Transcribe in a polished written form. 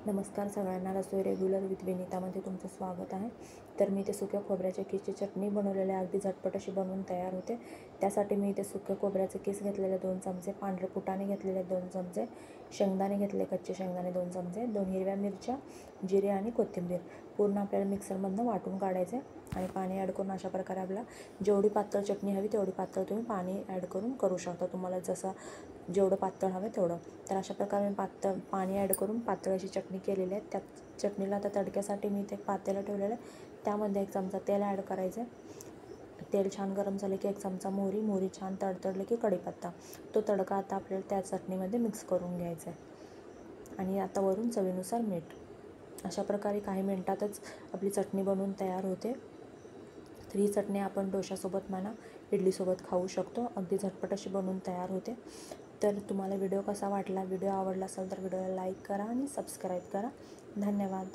नमस्कार सगळ्यांना, रसोई regular with विनीतामध्ये तुमचं स्वागत आहे. तर मी इथे सुक्या खोबऱ्याच्या किसची चटणी बनवलेली आहे. अगदी झटपट अशी बनवून तयार होते. त्यासाठी मी इथे सुक्या खोबऱ्याचे किस घेतलेले 2 चमचे, पांढरे फुटाणे घेतलेले 2 चमचे, शेंगदाणे घेतले कच्चे शेंगदाणे 2 चमचे, 2 हिरव्या मिरच्या, जिरे आणि कोथिंबीर पूर्ण आपल्याला मिक्सरमधनं वाटून काढायचे आणि पाणी ॲड करून अशा प्रकारे आपल्याला जेवढी पातळ चटणी हवी तेवढी पातळ तुम्ही पाणी ॲड करून करू शकता. तुम्हाला जसं जेवढं पातळ हवं तेवढं. तर अशा प्रकारे मी पाणी ॲड करून पातळ अशी चटणी केलेली आहे. त्या चटणीला आता तडक्यासाठी मी इथे एक पातेलं ठेवलेलं आहे. त्यामध्ये 1 चमचा तेल ॲड करायचं. तेल छान गरम झाले की 1 चमचा मोहरी छान तडतडले की कढीपत्ता. तो तडका आता आपल्याला त्या चटणीमध्ये मिक्स करून घ्यायचा आहे आणि आता वरून चवीनुसार मीठ. अशा प्रकारे काही मिनटातच आपली चटणी बनवून तयार होते. तर ही चटणी आपण डोशासोबत म्हणा इडलीसोबत खाऊ शकतो. अगदी झटपट अशी बनवून तयार होते. तर तुम्हाला व्हिडिओ कसा वाटला? व्हिडिओ आवडला असेल तर व्हिडिओला लाईक करा आणि सबस्क्राईब करा. धन्यवाद.